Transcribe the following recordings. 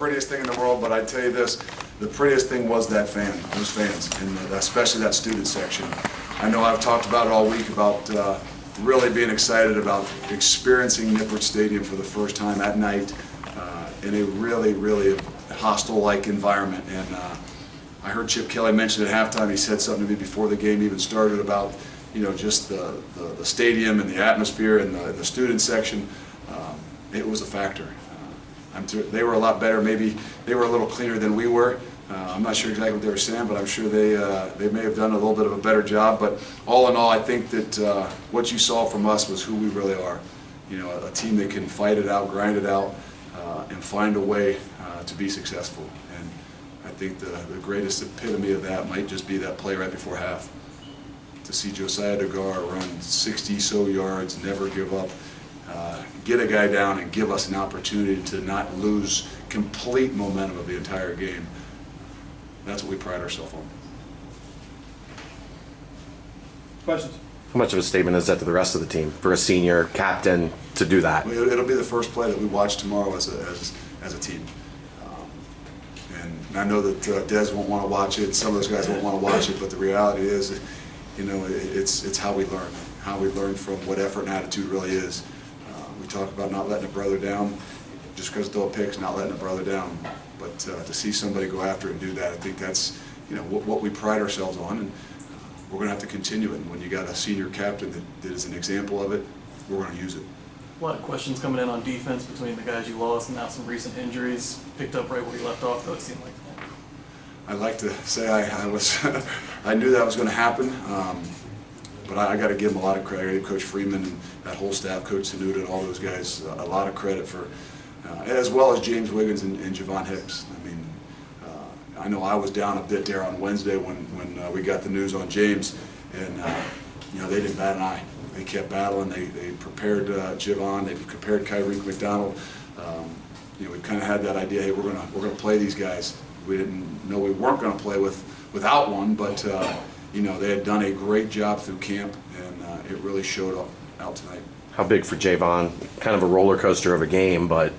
Prettiest thing in the world, but I tell you this, the prettiest thing was those fans, and especially that student section. I know I've talked about it all week about really being excited about experiencing Nippert Stadium for the first time at night in a really hostile-like environment. And I heard Chip Kelly mention at halftime, he said something to me before the game even started about, you know, just the stadium and the atmosphere and the student section. It was a factor. They were a lot better. Maybe they were a little cleaner than we were. I'm not sure exactly what they were saying, but I'm sure they may have done a little bit of a better job. But all in all, I think that what you saw from us was who we really are. You know, a team that can fight it out, grind it out, and find a way to be successful. And I think the greatest epitome of that might just be that play right before half. To see Josiah DeGar run 60-so yards, never give up. Get a guy down and give us an opportunity to not lose complete momentum of the entire game. That's what we pride ourselves on. Questions? How much of a statement is that to the rest of the team for a senior captain to do that? It'll be the first play that we watch tomorrow as a team. And I know that Des won't want to watch it, some of those guys won't want to watch it, but the reality is, you know, it's how we learn from what effort and attitude really is. We talk about not letting a brother down. Just because throw a pick's not letting a brother down. But to see somebody go after it and do that, I think that's, you know, what we pride ourselves on, and we're going to have to continue it. And when you got a senior captain that is an example of it, we're going to use it. A lot of questions coming in on defense between the guys you lost and now some recent injuries. Picked up right where you left off, though, it seemed like. I'd like to say I knew that was going to happen. But I got to give them a lot of credit. I give Coach Freeman and that whole staff, Coach Sanuda, and all those guys a lot of credit for, as well as James Wiggins and Javon Hicks. I mean, I know I was down a bit there on Wednesday when we got the news on James, and you know, they didn't bat an eye. They kept battling. They prepared Javon. They prepared Kyrie McDonald. You know, we kind of had that idea. Hey, we're gonna play these guys. We didn't know we weren't going to play without one, but. You know, they had done a great job through camp, and it really showed out tonight. How big for Javon? Kind of a roller coaster of a game, but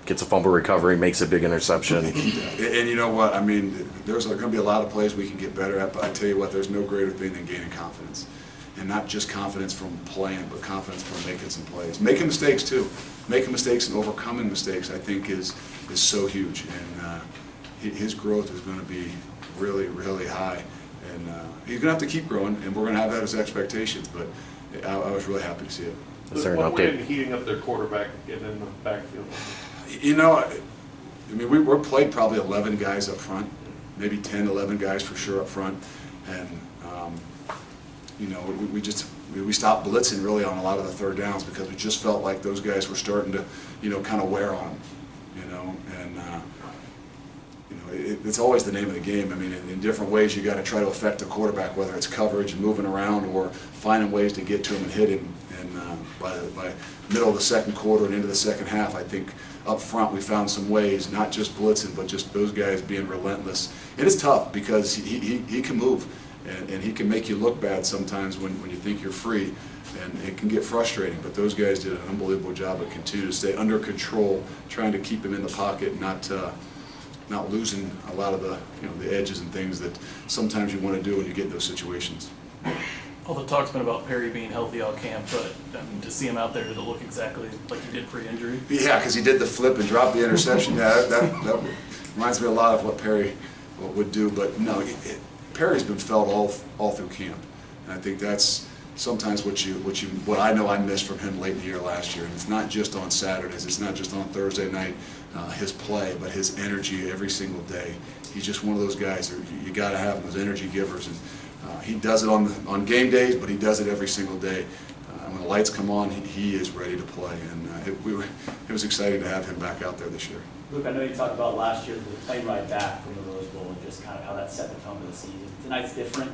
gets a fumble recovery, makes a big interception. And you know what? I mean, there's going to be a lot of plays we can get better at, but I tell you what, there's no greater thing than gaining confidence. And not just confidence from playing, but confidence from making some plays. Making mistakes, too. Making mistakes and overcoming mistakes, I think, is so huge. And his growth is going to be really high. And he's going to have to keep growing, and we're going to have that as expectations, but I was really happy to see it. Is there an What update? went in heating up their quarterback getting in the backfield? You know, I mean, we're played probably 11 guys up front, maybe 10, 11 guys for sure up front, and you know, we stopped blitzing really on a lot of the third downs because we just felt like those guys were starting to, you know, kind of wear on, you know, and it's always the name of the game. I mean, in different ways you got to try to affect the quarterback, whether it's coverage and moving around or finding ways to get to him and hit him. And by middle of the second quarter and into the second half, I think up front we found some ways, not just blitzing, but just those guys being relentless. It is tough because he can move, and he can make you look bad sometimes when you think you're free, and it can get frustrating. But those guys did an unbelievable job of continuing to stay under control, trying to keep him in the pocket, not losing a lot of the, you know, the edges and things that sometimes you want to do when you get in those situations. All the talk's been about Perry being healthy all camp, but I mean, to see him out there to look exactly like he did pre-injury. Yeah, because he did the flip and dropped the interception. Yeah, that reminds me a lot of what Perry would do. But no, Perry's been felt all through camp, and I think that's sometimes what I know I missed from him late in the year last year. And it's not just on Saturdays, it's not just on Thursday night, his play, but his energy every single day. He's just one of those guys that you got to have him, those energy givers. And he does it on game days, but he does it every single day. When the lights come on, he is ready to play. And it was exciting to have him back out there this year. Luke, I know you talked about last year, the plane ride back from the Rose Bowl, and just kind of how that set the tone of the season. Tonight's different.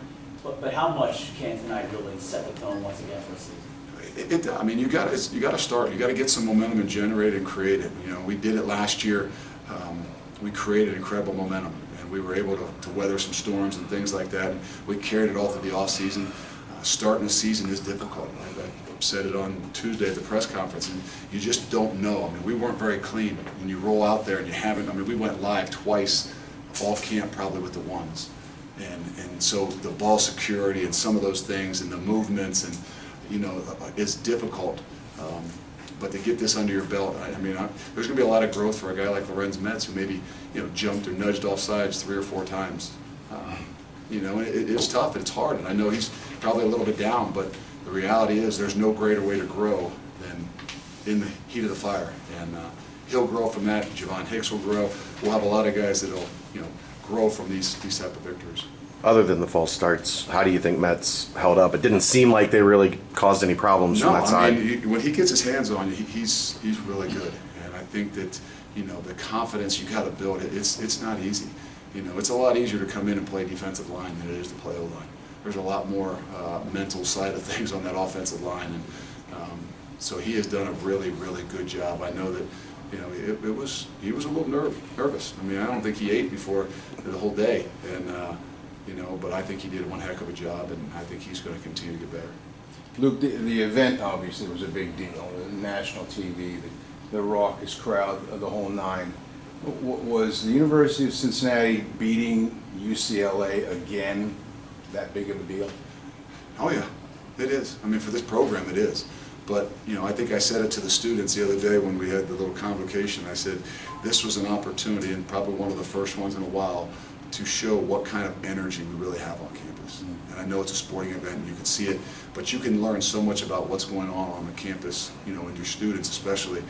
But how much can tonight really set the tone once again for the season? I mean, you got to start. You got to get some momentum and generate and create it. You know, we did it last year. We created incredible momentum, and we were able to weather some storms and things like that. And we carried it all through the off season. Starting a season is difficult. Right? said it on Tuesday at the press conference, and you just don't know. I mean, we weren't very clean. When you roll out there and you haven't, I mean, we went live twice off camp probably with the ones. And so the ball security and some of those things and the movements and, you know, is difficult. But to get this under your belt, I mean, there's going to be a lot of growth for a guy like Lorenz Metz who maybe, you know, jumped or nudged off sides 3 or 4 times. You know, it's tough and it's hard, and I know he's probably a little bit down, but the reality is there's no greater way to grow than in the heat of the fire. And he'll grow from that. Javon Hicks will grow. We'll have a lot of guys that'll, you know, grow from these type of victories. Other than the false starts, how do you think Mets held up? It didn't seem like they really caused any problems from that side. No, I mean, when he gets his hands on you, he's really good. And I think that, you know, the confidence you got to build, it's not easy. You know, it's a lot easier to come in and play defensive line than it is to play O-line. There's a lot more mental side of things on that offensive line, and so he has done a really, really good job. I know that, you know, he was a little nervous. I mean, I don't think he ate before the whole day, and you know, but I think he did one heck of a job, and I think he's going to continue to get better. Luke, the event obviously was a big deal. National TV, the raucous crowd, the whole nine. Was the University of Cincinnati beating UCLA again that big of a deal? Oh yeah, it is. I mean, for this program it is. But, you know, I think I said it to the students the other day when we had the little convocation. I said this was an opportunity, and probably one of the first ones in a while, to show what kind of energy we really have on campus. And I know it's a sporting event and you can see it, but you can learn so much about what's going on the campus, you know, and your students especially,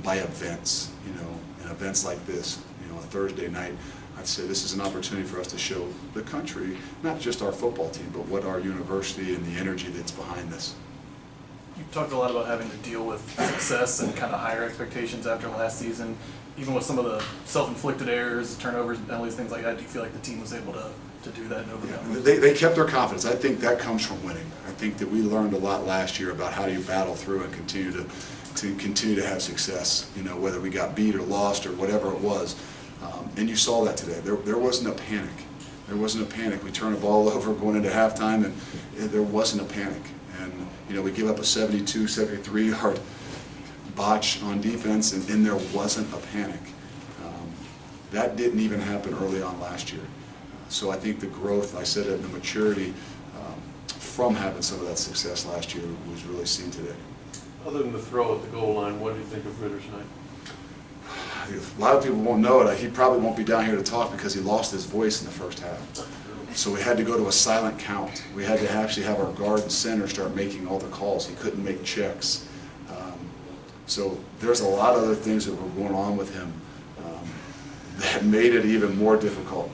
by events, you know, and events like this, you know, a Thursday night. I'd say this is an opportunity for us to show the country, not just our football team, but what our university and the energy that's behind this. You talked a lot about having to deal with success and kind of higher expectations after last season. Even with some of the self-inflicted errors, turnovers, and penalties, things like that, do you feel like the team was able to do that and overcome? Yeah, they kept their confidence. I think that comes from winning. I think that we learned a lot last year about how do you battle through and continue to have success. You know, whether we got beat or lost or whatever it was. And you saw that today. There wasn't a panic. There wasn't a panic. We turned the ball over going into halftime, and there wasn't a panic. And you know, we give up a 72, 73-yard botch on defense, and there wasn't a panic. That didn't even happen early on last year. So I think the growth, I said it, and the maturity from having some of that success last year was really seen today. Other than the throw at the goal line, what do you think of Ritter's night? A lot of people won't know it. He probably won't be down here to talk because he lost his voice in the first half. So we had to go to a silent count. We had to actually have our guard and center start making all the calls. He couldn't make checks. So there's a lot of other things that were going on with him that made it even more difficult.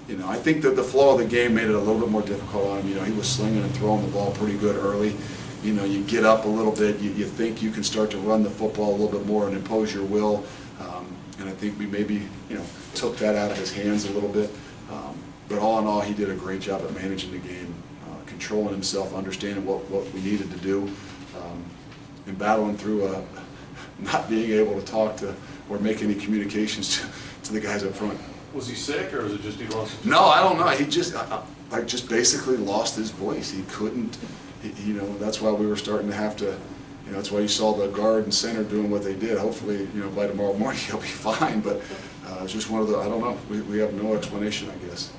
You know, I think that the flow of the game made it a little bit more difficult on him. You know, he was slinging and throwing the ball pretty good early. You know, you get up a little bit, you think you can start to run the football a little bit more and impose your will. And I think we maybe, you know, took that out of his hands a little bit. But all in all, he did a great job at managing the game, controlling himself, understanding what we needed to do, and battling through not being able to talk to or make any communications to the guys up front. Was he sick, or was it just he lost his voice? No, I don't know. He just like just basically lost his voice. He couldn't. You know, that's why we were starting to have to. You know, that's why you saw the guard and center doing what they did. Hopefully, you know, by tomorrow morning he'll be fine. But it's just one of the. I don't know. We have no explanation, I guess.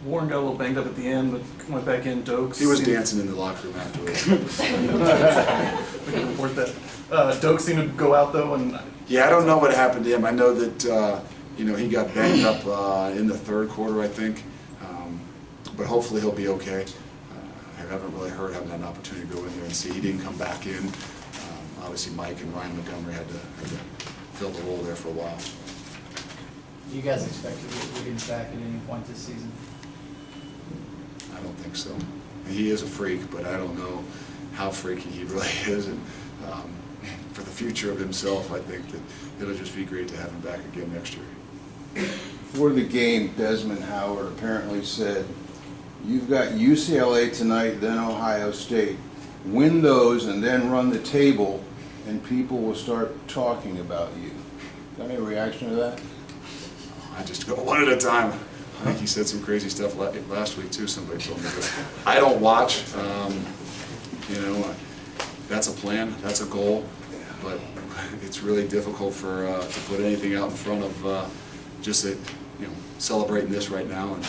Warren got a little banged up at the end, but went back in. Dokes. He was dancing in the locker room afterwards. We can report that. Dokes seemed to go out though, and Yeah, I don't know what happened to him. I know that you know, he got banged up in the third quarter, I think. But hopefully he'll be okay. I haven't really heard, haven't had an opportunity to go in there and see. He didn't come back in. Obviously, Mike and Ryan Montgomery had to fill the role there for a while. Do you guys expect to get Wiggins back at any point this season? I don't think so. He is a freak, but I don't know how freaky he really is. And for the future of himself, I think that it'll just be great to have him back again next year. Before the game, Desmond Howard apparently said, "You've got UCLA tonight, then Ohio State. Win those and then run the table, and people will start talking about you." Got any reaction to that? I just go one at a time. I think he said some crazy stuff last week too, somebody told me. But I don't watch. you know. That's a plan, that's a goal, but it's really difficult for, to put anything out in front of just, you know, celebrating this right now and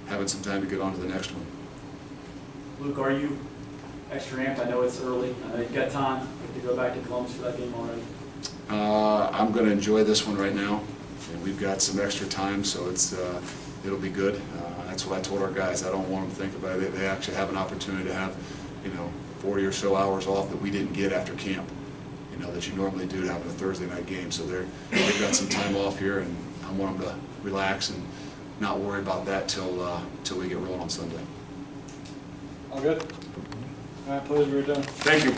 having some time to get on to the next one. Luke, are you extra amped? I know it's early. I know you've got time. You have to go back to Columbus for that game already. I'm going to enjoy this one right now, and we've got some extra time, so it'll be good. That's what I told our guys. I don't want them to think about it. They actually have an opportunity to have, you know, 40 or so hours off that we didn't get after camp, you know, that you normally do having a Thursday night game. So they've got some time off here, and I want them to relax and not worry about that till we get rolling on Sunday. All good? All right, please, we're done. Thank you.